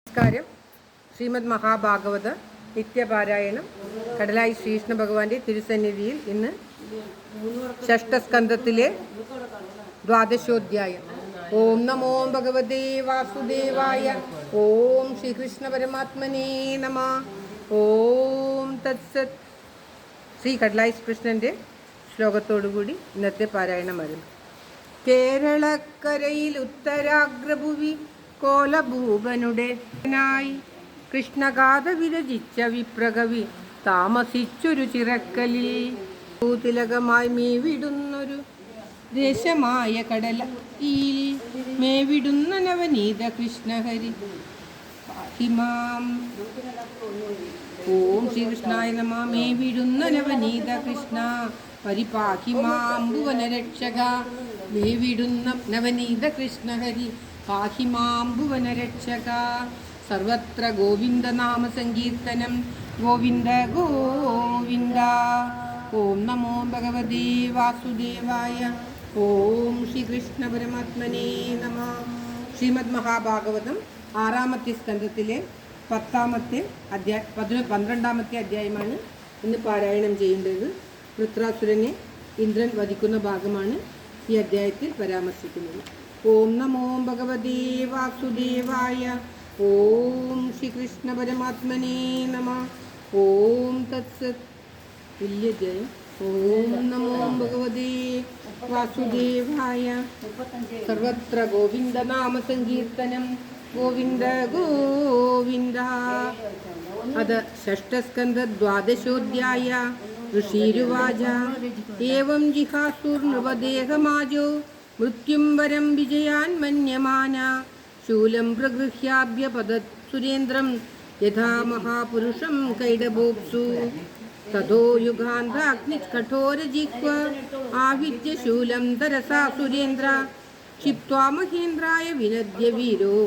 നമസ്കാരം. ശ്രീമദ് മഹാഭാഗവത നിത്യപാരായണം കടലായി ശ്രീകൃഷ്ണ ഭഗവാന്റെ തിരുസന്നിധിയിൽ ഇന്ന് ഷഷ്ഠസ്കന്ധത്തിലെ ദ്വാദശോധ്യായം. ഓം നമോ ഭഗവതേ വാസുദേവായ. ഓം ശ്രീകൃഷ്ണ പരമാത്മനേ നമഃ. ഓം തത്സത്. ശ്രീ കടലായി കൃഷ്ണന്റെ ശ്ലോകത്തോടുകൂടി ഇന്നത്തെ പാരായണം വരും. കേരളക്കരയിൽ ഉത്തരാഗ്രഭുവി കോലഭൂപനുടെ നായി കൃഷ്ണഗാഥ വിരചിച്ച വിപ്രകവി താമസിച്ചൊരു ചിറക്കലിൽ തിലകമായി മേവിടുന്നൊരു ദേശമായ കടലയിൽ മേവിടുന്ന നവനീത കൃഷ്ണഹരി പാഹിമാം. ഓം ശ്രീകൃഷ്ണായ നമഃ. മേവിടുന്ന നവനീത കൃഷ്ണ പരിപാഹിമാം ഭുവനരക്ഷക. മേവിടുന്ന നവനീത കൃഷ്ണഹരി പാഹിമാം ഭുവനരക്ഷക. സർവത്ര ഗോവിന്ദ നാമ സങ്കീർത്തനം. ഗോവിന്ദ ഗോവിന്ദ. ഓം നമോ ഭഗവതേ വാസുദേവായ. ഓം ശ്രീകൃഷ്ണ പരമാത്മനേ നമഃ. ശ്രീമദ് മഹാഭാഗവതം 6-ാമത്തെ സ്കന്ധത്തിലെ 12-ാമത്തെ അധ്യായമാണ് ഇന്ന് പാരായണം ചെയ്യേണ്ടത്. വൃത്രാസുരനെ ഇന്ദ്രൻ വധിക്കുന്ന ഭാഗമാണ് ഈ അധ്യായത്തിൽ പരാമർശിക്കുന്നത്. ഓം നമോ ഭഗവതേ വാസുദേവായ. ഓം ശ്രീകൃഷ്ണ പരമാത്മനേ നമഃ. ഓം തത്സത്. തുല്യജയം. ഓം നമോ ഭഗവതേ വാസുദേവായ. സർവത്ര ഗോവിന്ദ നാമ സങ്കീർത്തനം. ഗോവിന്ദ ഗോവിന്ദ. അത് ഷഷ്ഠസ്കന്ധ ദ്വാദശോധ്യായ. ഋഷീരുവാച. ഏവം ജിഹാസുർനൃപദേഹമാജോ മൃത്യും വരം വിജയാൻ മന്യമാന ശൂലം പ്രഗൃഹ്യാഭ്യപതത് സുരേന്ദ്രം യഥാ മഹാപുരുഷം കൈഡഭോപ്സു. തഥോ യുഗാന്താഗ്നികഠോരജിഹ്വ ആവിദ്യ ശൂലം തരസാ സുരേന്ദ്ര ക്ഷിപ്ത്വാ മഹേന്ദ്രായ വിനദ്യ വീരോ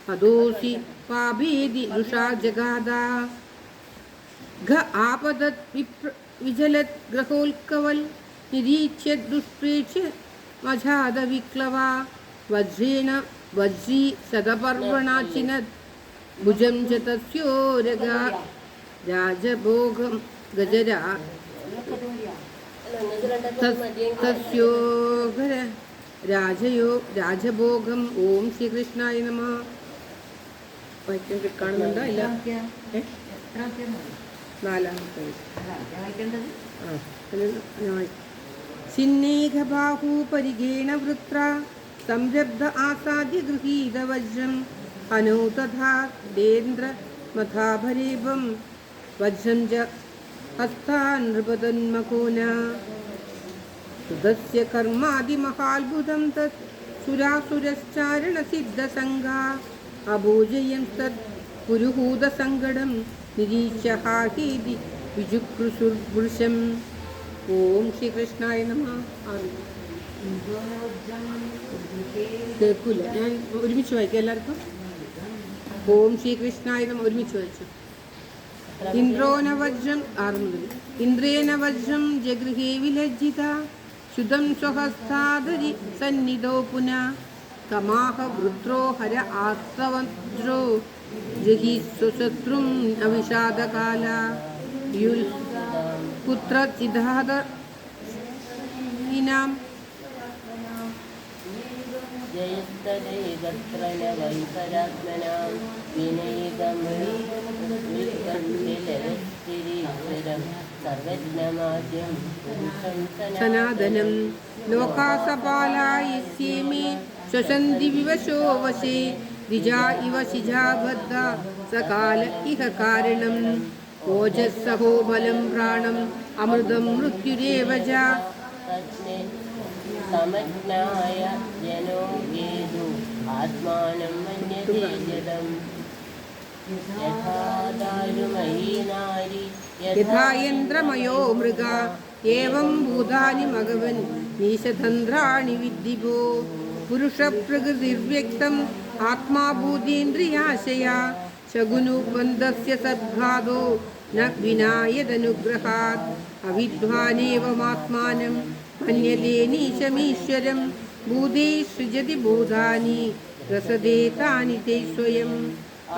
ഹതോസി പാഭേദി രുഷാ ജഗാദ. ഘ ആപതത് വിചലത് ഗ്രഹോൽക്കവൽ നിരീച്യ ദുഷ്പ്രേക്ഷ്യ മജാദ വിക്ലവാ. വജ്രേണ വജ്രീ ശതപർവണാചിനത് ഭുജം ച തസ്യോ രാജഭോഗം ഗജരാ തസ്യോ രാജഭോഗം. ഓം ശ്രീകൃഷ്ണായ നമഃ. കാണുന്നുണ്ടോ? ഇല്ല. 4-ാമത്തെ. സിന്നേഘബാഹൂ പരിഗേണ വൃത്ര സംരബ്ധ ആസാദ്യ ഗൃഹീത വജ്രം ഹനോ തഥാ ദേന്ദ്ര മഥാഭരേഭം വജ്രം ച ഹസ്താൻ നൃപതന്മകോന. സുതസ്യ കർമാദി മഹാത്ഭുതം തത് സുരാസുരശ്ചാരണ സിദ്ധസംഘാ അഭൂജയം തത് പുരുഹൂത സങ്കടം നിരീക്ഷ ഹാഹീതി വിജുക്രുസുർവൃശം. ഓം ശ്രീകൃഷ്ണായ നമഃ. കേൾക്കൂല, ഞാൻ ഒരുമിച്ച് വായിക്കാം എല്ലാവർക്കും. ഓം ശ്രീകൃഷ്ണായ നമഃ ഒരുമിച്ച് വായിച്ചു. ഇന്ദ്രോന വജ്രം 6 മുതൽ. ഇന്ദ്രേന വജ്രം ജഗൃഹേ വിലജ്ജിത ശുദ്ധം സ്വഹസ്താദരി സന്നിധോ പുന കമാഹ വൃത്രോ ഹര ആസ്തവജ്രോ ജഹി സ്വശത്രും അവിഷാദകാല യുൽ പുത്ര ചിദാദ ഇനാം. സനാതനം ലോകാസപാലായിസ്യമേ ശ്വസന്തി വിവശോ വശേ ദ്വിജാ ഇവ ശിജാബദ്ധ സകാല ഇഹ കാരണം ഓജസ്സഹോ ബലം പ്രാണം അമൃതം മൃത്യുരേവ ച. സമജ്ഞായ ജനോ യേതു ആത്മാനം മന്യതേ ജഡം യഥാ യന്ത്രമയോ മൃഗ ഏവം ഭൂതാനി മഗവൻ നീശതന്ത്രാണി വിദ്ധിഭോ. പുരുഷപ്രകൃതിർവ്യക്തം ആത്മാ ഭൂതേന്ദ്രിയാശയ ശകുനുബന്ധസ്യ സദ്ഘാതോ ന വിനായദനുഗ്രഹാത്. അവിദ്വാനേവമാത്മാനം മന്യതേ നീശമീശ്വരം ഭൂതേ സൃജതി ഭൂതാനി രസദേ താനി തേ സ്വയം.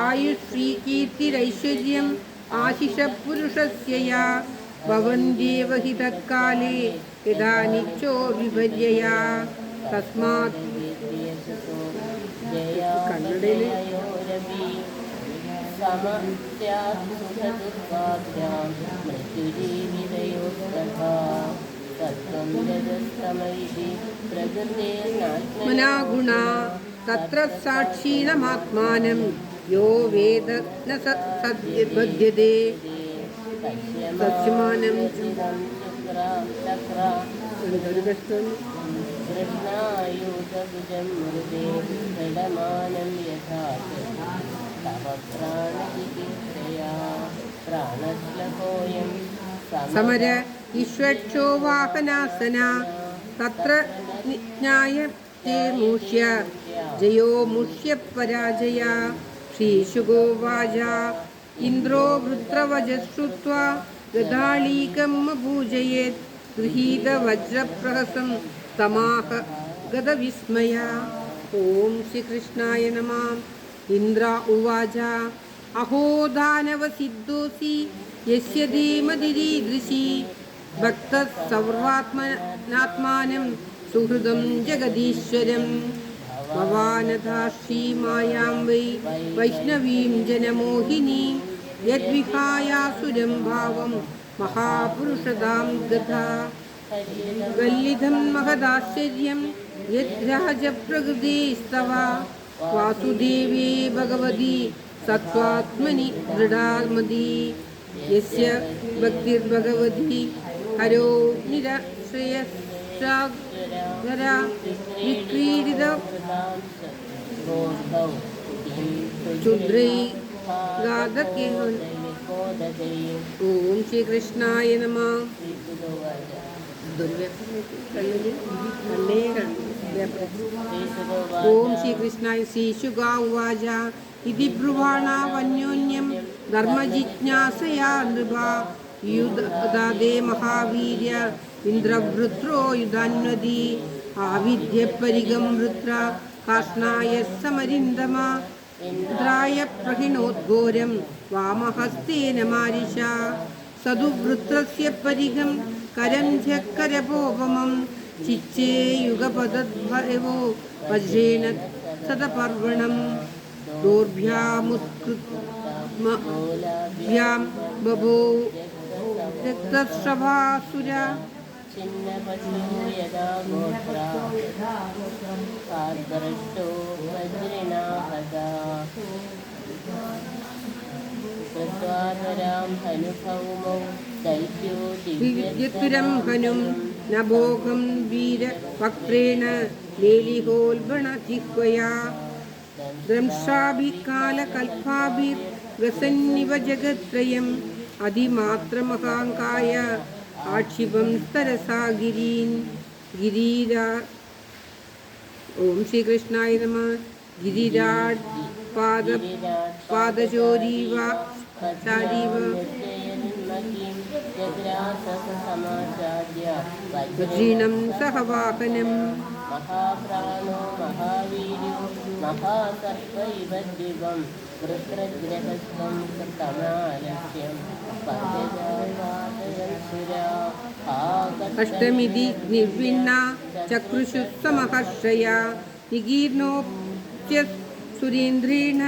आयुष्श्रीकीर्तिरैश्वर्यम् आशिषपुरुषस्य या भवन्त्येव हि तत्काले यदा नित्यो विपर्यया तस्मात् कन्नडे मनागुणा तत्र साक्षीणमात्मानं यो वेद न सद्बध्यते सत्स्यमानं कृष्णायुधभुजं मृदे दृढमानं यथा तव प्राणचिकित्सया प्राणश्लकोऽयं समर ईश्वक्षो वाहनासना तत्र निज्ञाय ते मुष्य जयो मुष्य पराजया श्रीशुगोवाचा इन्द्रो वृत्रवजश्रुत्वा गदाळीकम् अपूजयेत् गृहीतवज्रप्रहसं तमाह गदविस्मया। ॐ श्रीकृष्णाय नमः। इन्द्र उवाच अहो दानवसिद्धोऽसि यस्य धीमधिरीदृशी भक्तः सर्वात्मनात्मानं सुहृदं जगदीश्वरं भवानथा श्रीमायां वै वैष्णवीं जनमोहिनीं यद्विहायासुरं भावं महापुरुषदां गता गल्लिधं महदाश्चर्यं यद्राजप्रकृतिस्तव वासुदेवे भगवती सत्त्वात्मनि दृढामती यस्य भक्तिर्भगवती हरो निराश्रयश्चागरा विक्रीडित क्षुद्रै गाधकेहन्। ॐ श्रीकृष्णाय नमः। ॐ श्रीकृष्णाय श्रीशुगा उवाच इति ब्रुवाणावन्योन्यं धर्मजिज्ञासया नृपा युधादे महावीर्य इन्द्रवृत्रो युधान्वदी आविद्य परिगं वृत्र कार्ष्णाय समरिन्दमा इन्द्राय प्रहिणोद्घोरं वामहस्तेन मारिषा सदुवृत्रस्य परिगं करं झक्करपोपमं चिच्चे युगपदद्भयो वज्रेण सतपर्वणम् दोर्भ्यामुत्कृत्भ्यां बभो रक्तस्रवासुरा छिन्नपशो यदा गोत्रा कार्दृष्टो वज्रिणा हता कृत्वाधरां हनुभौमौ दैत्यो दिव्यतुरं हनुं न भोगं वीरवक्त्रेण लेलिहोल्बणजिह्वया द्रंशाभिकालकल्पाभिर्गसन्निव जगत्त्रयम् अधिमात्रमहाङ्काय आक्षिपं तरसा गिरीन् गिरिरा। ॐ श्रीकृष्णाय नमः। गिरिराट् पादचोरीव वज्रीणं सह वाहनम् महाप्राणो महावीर्यो महासत्त्वैव दिवं वृत्रग्रहस्थं कृतमालक्ष्यं अष्टमिति निर्विण्णा चक्रुषु समहर्षया निगीर्णोऽप्य सुरेन्द्रेण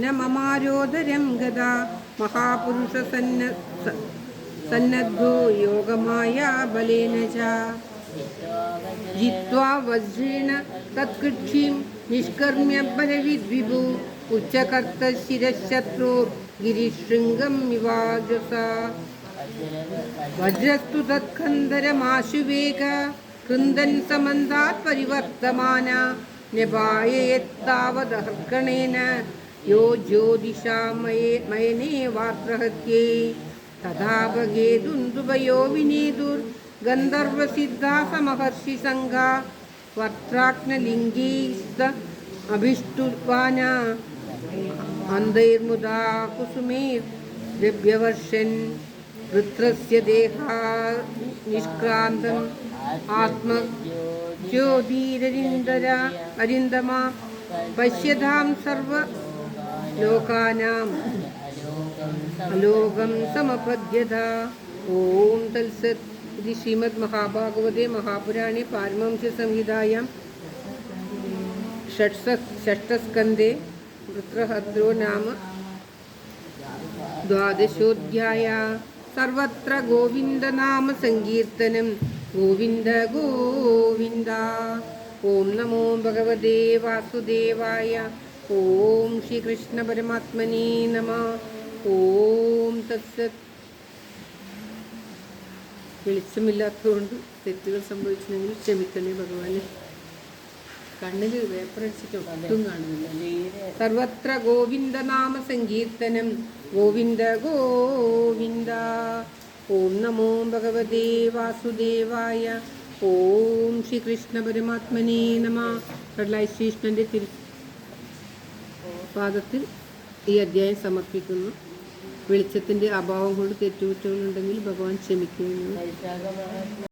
न ममारोदरं गदा महापुरुषसन्नद्धो योगमाया बलेन च जित्वा वज्रेण तत्कृक्षीं निष्कर्म्य बलविद्विभु उच्चकर्त शिरशत्रो गिरिशृङ्गं विवाजसा वज्रस्तु तत्कन्धरमाशुवेग कृन्दन् समन्दात् परिवर्तमाना निपाययत्तावदहर्कणेन यो ज्योतिषा मयने वात्रहत्ये तथा भगेदुन्दुभयो विनेदुर्गन्धर्वसिद्धा समहर्षिसङ्घा वक्त्राग्नलिङ्गीस्त अभिष्टुपाना अन्धैर्मुदा कुसुमैर्व्यवर्षन् वृत्रस्य देहा निष्क्रान्तम् आत्मज्योतिररिन्दमा पश्यतां ലോകാനാം അലോകം സമപദ്യത. ഓം തത്സത്. ഇത് ശ്രീമദ് മഹാഭാഗവതേ മഹാപുരാണേ പാരമഹംസ്യ സംഹിതായാം षष्ठस्कन्धे वृत्रहद्रो नाम द्वादशोऽध्याय. सर्वत्र गोविन्दनाम सङ्कीर्तनं गोविन्द गोविन्द. ॐ नमो भगवते वासुदेवाय. ॐ श्रीकृष्णपरमात्मने नमः. ॐ तत्सत्. വെളിച്ചമില്ലാത്തതുകൊണ്ട് തെറ്റുകൾ സംഭവിച്ചില്ലെങ്കിൽ ക്ഷമിക്കണേ ഭഗവാനെ. കണ്ണിൽ വേപ്പറടിച്ചിട്ട് ഒട്ടും കാണുന്നില്ല. സർവത്ര ഗോവിന്ദ നാമ സങ്കീർത്തനം ഗോവിന്ദ ഗോവിന്ദ. ഓം നമോ ഭഗവതേ വാസുദേവായ. ഓം ശ്രീകൃഷ്ണ പരമാത്മനേ നമഃ. കടലായി ശ്രീകൃഷ്ണൻ്റെ പാദത്തിൽ ഈ അധ്യായം സമർപ്പിക്കുന്നു. വെളിച്ചത്തിൻ്റെ അഭാവം കൊണ്ട് തെറ്റുകുറ്റങ്ങളുണ്ടെങ്കിൽ ഭഗവാൻ ക്ഷമിക്കുന്നു.